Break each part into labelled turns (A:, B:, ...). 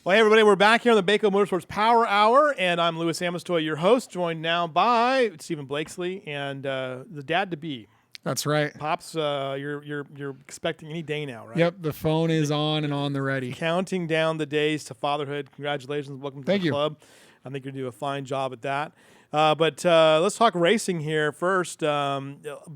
A: Well, hey, everybody, we're back here on the Bako Motorsports Power Hour, and I'm Louis Amestoy, your host, joined now by Stephen Blakesley and the dad-to-be.
B: That's right.
A: Pops, you're expecting any day now, right?
B: Yep, the phone is on and on the ready.
A: Counting down the days to fatherhood. Congratulations. Welcome to the club. I think you're doing a fine job at that. But let's talk racing here first.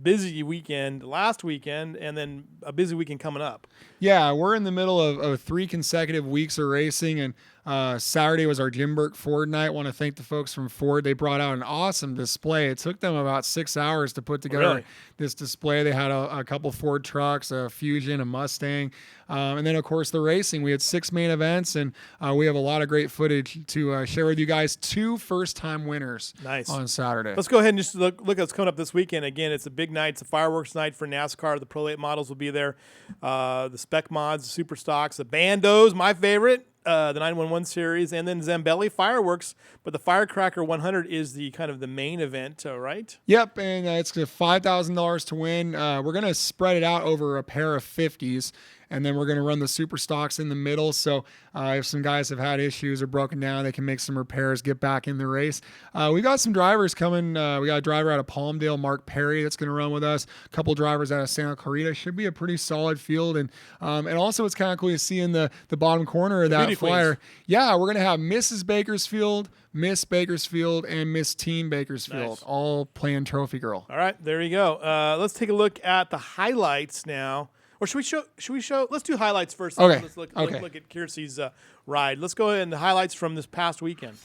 A: Busy weekend last weekend, and then a busy weekend coming up.
B: Yeah, we're in the middle of 3 consecutive weeks of racing, and Saturday was our Jim Burke Ford Night. I want to thank the folks from Ford. They brought out an awesome display. It took them about 6 hours to put together this display. They had a couple Ford trucks, a Fusion, a Mustang, and then, of course, the racing. We had 6 main events, and we have a lot of great footage to share with you guys. 2 first-time winners on Saturday.
A: Let's go ahead and just look at what's coming up this weekend. Again, it's a big night. It's a fireworks night for NASCAR. The Pro 8 models will be there. The Spec Mods, the Super Stocks, the Bandos, my favorite, the 911 series, and then Zambelli Fireworks. But the Firecracker 100 is the kind of the main event, right?
B: Yep, and it's $5,000 to win. We're going to spread it out over a pair of 50s, and then we're going to run the Super Stocks in the middle. So if some guys have had issues or broken down, they can make some repairs, get back in the race. We got some drivers coming. We got a driver out of Palmdale, Mark Perry, that's going to run with us. A couple drivers out of Santa Clarita. Should be a pretty solid field. And also it's kind of cool to see in the bottom corner of that flyer. Yeah, we're going to have Mrs. Bakersfield, Miss Bakersfield, and Miss Team Bakersfield, all playing Trophy Girl.
A: All right, there you go. Let's take a look at the highlights now. Or should we show? Let's do highlights first.
B: Okay.
A: Let's look at Kiersey's ride. Let's go ahead and the highlights from this past weekend.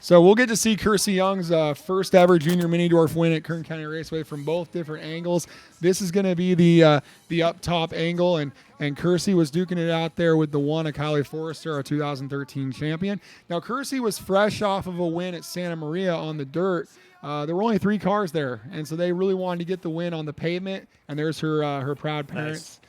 B: So we'll get to see Kiersey Young's first ever junior mini dwarf win at Kern County Raceway from both different angles. This is going to be the up top angle, and Kiersey was duking it out there with the one of Kylie Forrester, our 2013 champion. Now Kiersey was fresh off of a win at Santa Maria on the dirt. There were only 3 cars there, and so they really wanted to get the win on the pavement. And there's her proud parents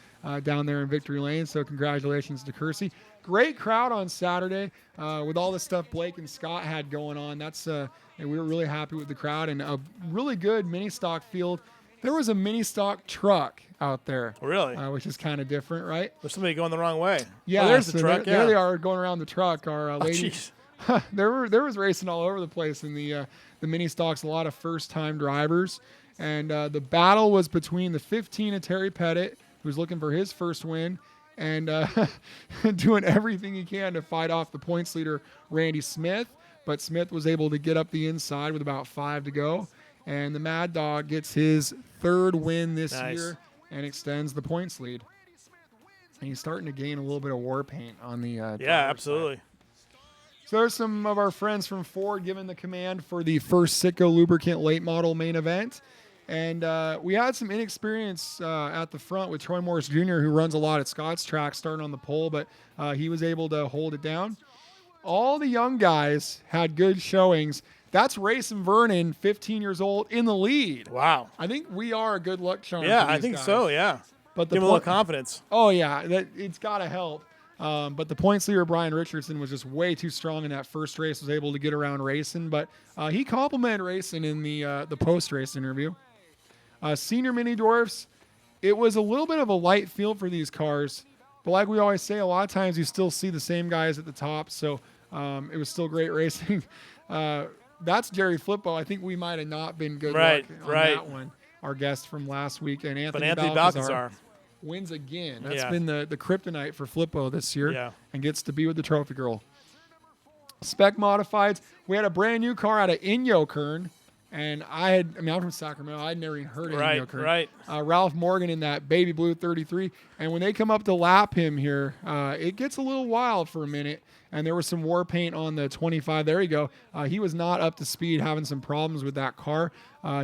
B: down there in Victory Lane. So congratulations to Kiersey. Great crowd on Saturday with all the stuff Blake and Scott had going on. And we were really happy with the crowd and a really good mini stock field. There was a mini stock truck out there.
A: Really?
B: Which is kind of different, right?
A: There's somebody going the wrong way.
B: Yeah,
A: there's the truck.
B: There they are going around the truck. Our ladies. There was racing all over the place in the mini stocks. A lot of first-time drivers, and the battle was between the 15 of Terry Pettit, who's looking for his first win, and doing everything he can to fight off the points leader Randy Smith. But Smith was able to get up the inside with about 5 to go, and the Mad Dog gets his 3rd win this year and extends the points lead. And he's starting to gain a little bit of war paint on the
A: absolutely.
B: Side. So there's some of our friends from Ford giving the command for the first Citgo lubricant late model main event. And we had some inexperience at the front with Troy Morris Jr., who runs a lot at Scott's track, starting on the pole, but he was able to hold it down. All the young guys had good showings. That's Rayson Vernon, 15 years old, in the lead.
A: Wow.
B: I think we are a good luck charm.
A: Yeah, I think so, yeah.
B: But
A: give him a little confidence.
B: Oh, yeah, it's got to help. But the points leader, Brian Richardson, was just way too strong in that first race, was able to get around Racing. But he complimented Racing in the post-race interview. Senior mini dwarfs, it was a little bit of a light field for these cars. But like we always say, a lot of times you still see the same guys at the top. So it was still great racing. That's Jerry Flippo. I think we might have not been good luck on that one. Our guest from last week. And Anthony Balcazar wins again. That's been the kryptonite for Flippo this year and gets to be with the Trophy Girl. Spec Modifieds, we had a brand new car out of Inyo Kern, and I'm from Sacramento. I'd never even heard of Inyo Kern. Ralph Morgan in that baby blue 33, and when they come up to lap him here, it gets a little wild for a minute, and there was some war paint on the 25. There you go. He was not up to speed, having some problems with that car.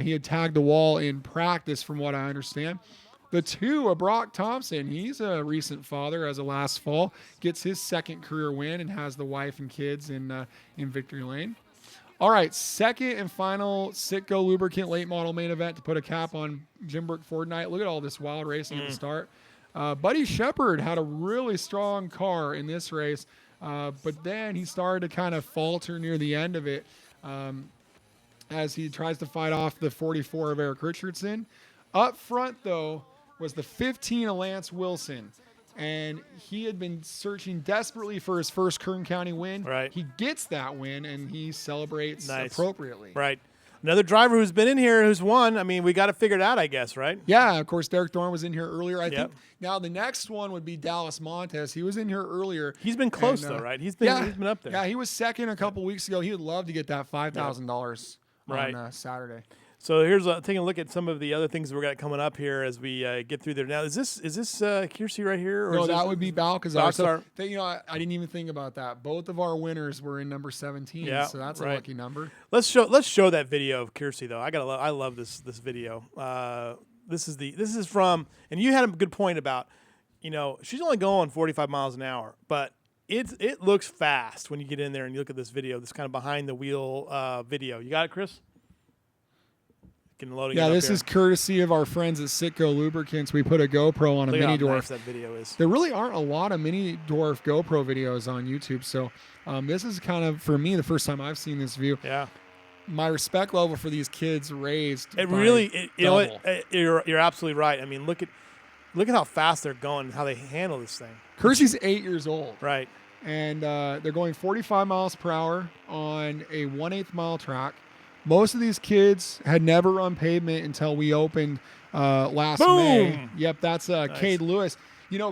B: He had tagged the wall in practice, from what I understand. The 2 of Brock Thompson, he's a recent father as of last fall, gets his 2nd career win and has the wife and kids in Victory Lane. All right, 2nd and final Citgo lubricant late model main event to put a cap on Jim Burke Ford Night. Look at all this wild racing at the start. Buddy Shepard had a really strong car in this race, but then he started to kind of falter near the end of it as he tries to fight off the 44 of Eric Richardson. Up front, though, was the 15 of Lance Wilson. and he had been searching desperately for his first Kern County win.
A: Right.
B: He gets that win, and he celebrates
A: Nice.
B: appropriately.
A: Right. Another driver who's been in here who's won. I mean, we got to figure it out, I guess, right?
B: Yeah, of course, Derek Thorne was in here earlier. I think now the next one would be Dallas Montes. He was in here earlier.
A: He's been close, though, right? He's been up there.
B: Yeah, he was second a couple weeks ago. He would love to get that $5,000
A: Right.
B: on Saturday.
A: So here's taking a look at some of the other things we've got coming up here as we get through there. Now, is this Kiersey right here? Or
B: No,
A: is
B: that
A: this,
B: would be Balcazar. So,
A: Balcazar.
B: I didn't even think about that. Both of our winners were in number 17, so that's a lucky number.
A: Let's show that video of Kiersey though. I love this video. This is from, and you had a good point about, she's only going 45 miles an hour, but it looks fast when you get in there and you look at this video. This kind of behind the wheel video. You got it, Chris?
B: Yeah, this is courtesy of our friends at Sitco Lubricants. We put a GoPro on a mini dwarf.
A: Nice that video is.
B: There really aren't a lot of mini dwarf GoPro videos on YouTube, so this is kind of, for me, the first time I've seen this view.
A: Yeah.
B: My respect level for these kids raised.
A: You're absolutely right. I mean, look at how fast they're going and how they handle this thing.
B: Kersey's 8 years old.
A: Right.
B: And they're going 45 miles per hour on a 1/8 mile track. Most of these kids had never run pavement until we opened last May. Yep, that's nice. Cade Lewis.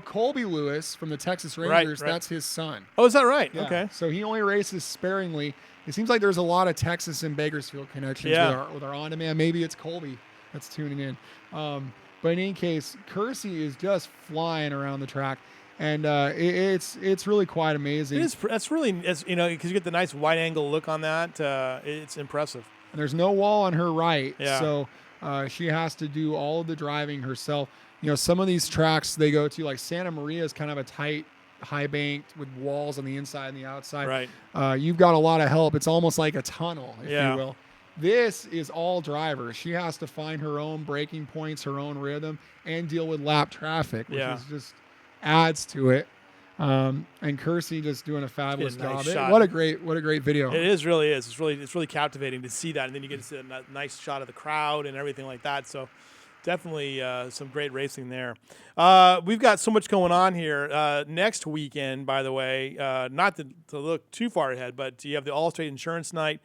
B: Colby Lewis from the Texas Rangers,
A: right.
B: That's his son.
A: Oh, is that right?
B: Yeah.
A: Okay.
B: So he only races sparingly. It seems like there's a lot of Texas and Bakersfield connections with our on-demand. Maybe it's Colby that's tuning in. But in any case, Kersey is just flying around the track. And it's really quite amazing.
A: It is. That's really, because you get the nice wide angle look on that. It's impressive.
B: And there's no wall on her right,
A: yeah.
B: So she has to do all of the driving herself. Some of these tracks they go to, like Santa Maria, is kind of a tight, high banked with walls on the inside and the outside.
A: Right.
B: You've got a lot of help. It's almost like a tunnel, if
A: you
B: will. This is all driver. She has to find her own braking points, her own rhythm, and deal with lap traffic, which is just adds to it. And Kersey just doing a fabulous job. What a great video.
A: It really is. It's really captivating to see that, and then you get to see a nice shot of the crowd and everything like that. So definitely some great racing there. We've got so much going on here. Next weekend, by the way, not to look too far ahead, but you have the All-State Insurance Night.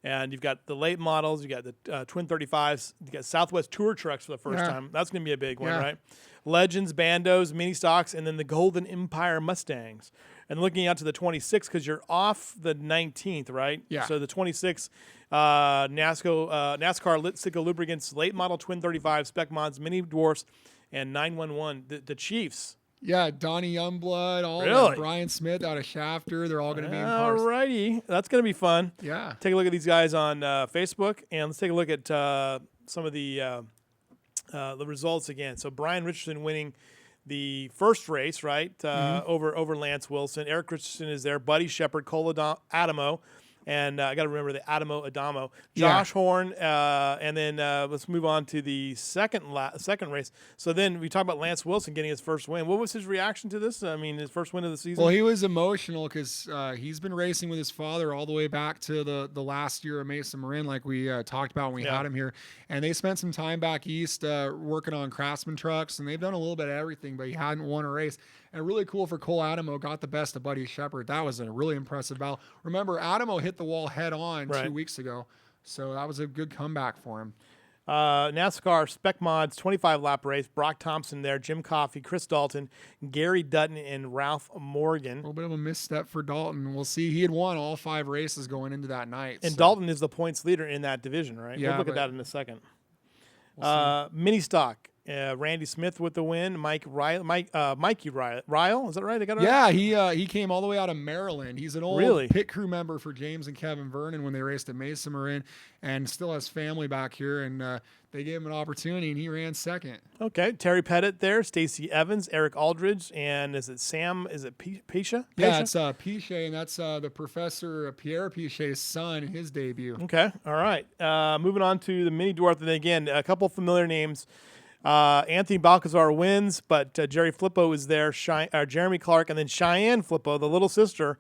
A: And you've got the late models, you got the Twin 35s, you got Southwest Tour trucks for the first time. That's going to be a big one, right? Legends, Bandos, mini stocks, and then the Golden Empire Mustangs. And looking out to the 26th, because you're off the 19th, right?
B: Yeah.
A: So the 26th, NASCAR Sitco Lubricants, late model Twin 35, Spec Mods, mini dwarfs, and 911. The Chiefs.
B: Yeah, Donnie Youngblood,
A: really?
B: Brian Smith out of Shafter. They're all going to be in
A: cars. All righty. That's going to be fun.
B: Yeah.
A: Take a look at these guys on Facebook, and let's take a look at some of the results again. So Brian Richardson winning the first race, right, over Lance Wilson. Eric Richardson is there. Buddy Shepard, Cole Adamo. And I got to remember the Adamo. Josh Horn, and then let's move on to the second race. So then we talk about Lance Wilson getting his first win. What was his reaction to this? I mean, his first win of the season?
B: Well, he was emotional because he's been racing with his father all the way back to the last year of Mesa Marin, like we talked about when we had him here. And they spent some time back east working on Craftsman trucks, and they've done a little bit of everything, but he hadn't won a race. And really cool for Cole Adamo, got the best of Buddy Shepard. That was a really impressive battle. Remember, Adamo hit the wall head on 2 weeks ago, so that was a good comeback for him.
A: NASCAR Spec Mods 25-lap race. Brock Thompson there, Jim Coffey, Chris Dalton, Gary Dutton, and Ralph Morgan.
B: A little bit of a misstep for Dalton. We'll see. He had won all 5 races going into that night.
A: And Dalton is the points leader in that division, right?
B: Yeah,
A: we'll look at that in a second. Mini stock. Randy Smith with the win. Mikey Ryle, is that right? I got it right?
B: Yeah, he came all the way out of Maryland. He's an old pit crew member for James and Kevin Vernon when they raced at Mesa Marin, and still has family back here. And they gave him an opportunity, and he ran second.
A: Okay, Terry Pettit there, Stacy Evans, Eric Aldridge, and is it Sam? Is it Pisha?
B: Yeah, it's Pichet, and that's the Professor Pierre Pichet's son, his debut.
A: Okay, all right. Moving on to the mini dwarf, and again, a couple familiar names. Anthony Balcazar wins, but Jerry Flippo is there, Jeremy Clark, and then Cheyenne Flippo, the little sister,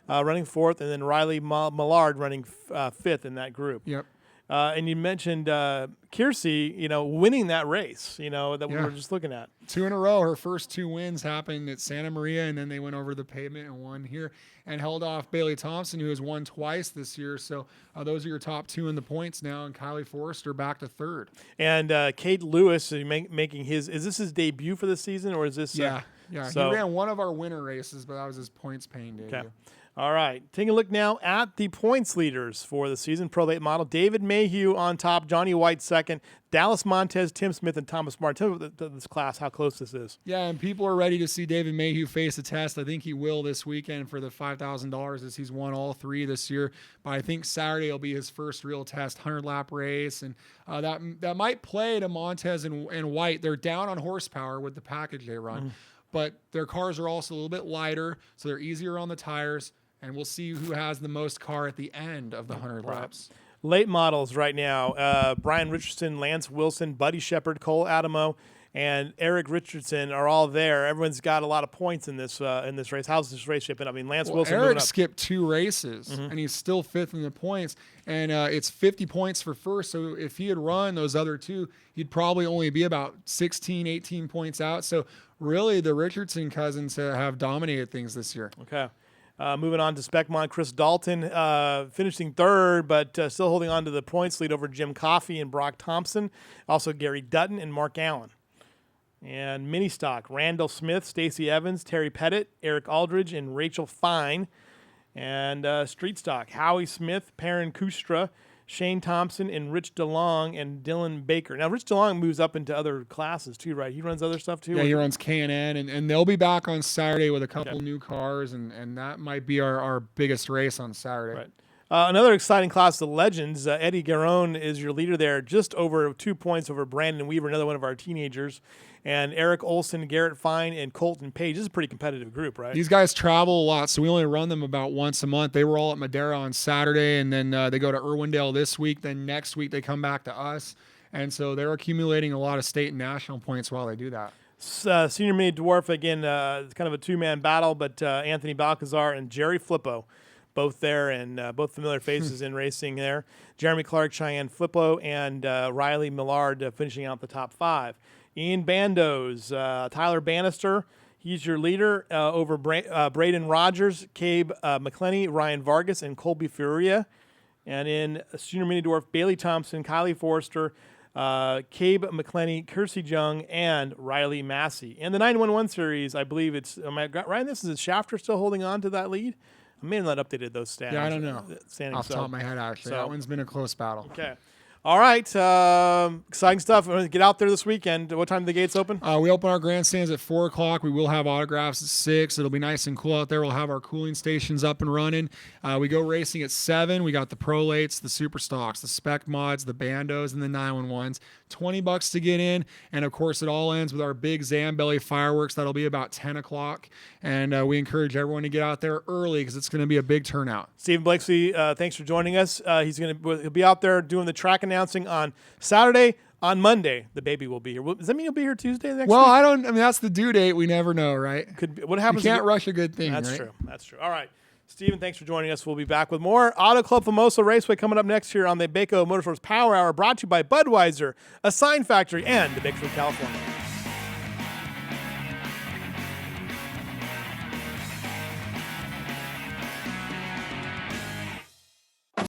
A: running fourth, and then Riley Millard running fifth in that group.
B: Yep.
A: And you mentioned Kiersey, winning that race, that we were just looking at.
B: 2 in a row. Her first 2 wins happened at Santa Maria, and then they went over the pavement and won here and held off Bailey Thompson, who has won twice this year. So those are your top 2 in the points now, and Kylie Forrester back to 3rd.
A: And Cade Lewis is making is this his debut for the season, or is this?
B: Yeah.
A: So,
B: he ran one of our winter races, but that was his points-paying debut.
A: Okay. All right. Taking a look now at the points leaders for the season. Pro Late Model. David Mayhew on top. Johnny White second. Dallas Montez, Tim Smith, and Thomas Martin. Tell me this class how close this is.
B: Yeah, and people are ready to see David Mayhew face a test. I think he will this weekend for the $5,000 as he's won all 3 this year. But I think Saturday will be his first real test, 100-lap race. And that might play to Montez and White. They're down on horsepower with the package they run. But their cars are also a little bit lighter, so they're easier on the tires. And we'll see who has the most car at the end of the 100 laps.
A: Late models right now. Brian Richardson, Lance Wilson, Buddy Shepard, Cole Adamo, and Eric Richardson are all there. Everyone's got a lot of points in this race. How's this race shaping up? I mean, Lance Wilson moving
B: Eric
A: up.
B: skipped 2 races, and he's still 5th in the points. And it's 50 points for first. So if he had run those other 2, he'd probably only be about 16, 18 points out. So really, the Richardson cousins have dominated things this year.
A: Okay. Moving on to Specmont, Chris Dalton finishing 3rd, but still holding on to the points lead over Jim Coffey and Brock Thompson. Also Gary Dutton and Mark Allen. And mini stock, Randall Smith, Stacey Evans, Terry Pettit, Eric Aldridge, and Rachel Fine. And street stock, Howie Smith, Perrin Kustra, Shane Thompson, and Rich DeLong and Dylan Baker. Now, Rich DeLong moves up into other classes too, right? He runs other stuff too?
B: Yeah, he runs K&N, and they'll be back on Saturday with a couple new cars, and that might be our biggest race on Saturday.
A: Right. Another exciting class, the Legends. Eddie Garone is your leader there, just over 2 points over Brandon Weaver, another one of our teenagers. And Eric Olson, Garrett Fine, and Colton Page. This is a pretty competitive group, right?
B: These guys travel a lot, so we only run them about once a month. They were all at Madera on Saturday, and then they go to Irwindale this week. Then next week they come back to us. And so they're accumulating a lot of state and national points while they do that.
A: Senior Mini Dwarf, again, it's kind of a 2-man battle, but Anthony Balcazar and Jerry Flippo, both there, and both familiar faces in racing there. Jeremy Clark, Cheyenne Flippo, and Riley Millard finishing out the top 5. Ian Bandos, Tyler Bannister, he's your leader over Braden Rogers, Cabe McClenny, Ryan Vargas, and Colby Furia. And in Senior Mini Dwarf, Bailey Thompson, Kylie Forrester, Cabe McClenny, Kiersey Jung, and Riley Massey. In the 911 series, I believe it's, Ryan, is Shafter still holding on to that lead? I may have not updated those stats.
B: Yeah, I don't know. Off the top of my head, actually. That one's been a close battle.
A: Okay. All right. Exciting stuff. Get out there this weekend. What time do the gates open?
B: We open our grandstands at 4 o'clock. We will have autographs at 6. It'll be nice and cool out there. We'll have our cooling stations up and running. We go racing at 7. We got the Prolates, the Super Stocks, the Spec Mods, the Bandos, and the 911s. $20 to get in. And, of course, it all ends with our big Zambelli fireworks. That'll be about 10 o'clock. And we encourage everyone to get out there early because it's going to be a big turnout.
A: Stephen Blakeslee, thanks for joining us. He'll be out there doing the track announcing on Saturday. On Monday, the baby will be here. Does that mean he'll be here Tuesday next week?
B: I mean, that's the due date. We never know, right?
A: Could be. What happens?
B: You can't rush a good thing,
A: That's
B: right?
A: true. That's true. All right. Stephen, thanks for joining us. We'll be back with more Auto Club Famoso Raceway coming up next here on the Bako Motorsports Power Hour, brought to you by Budweiser, A Sign Factory, and the Bakersfield, California.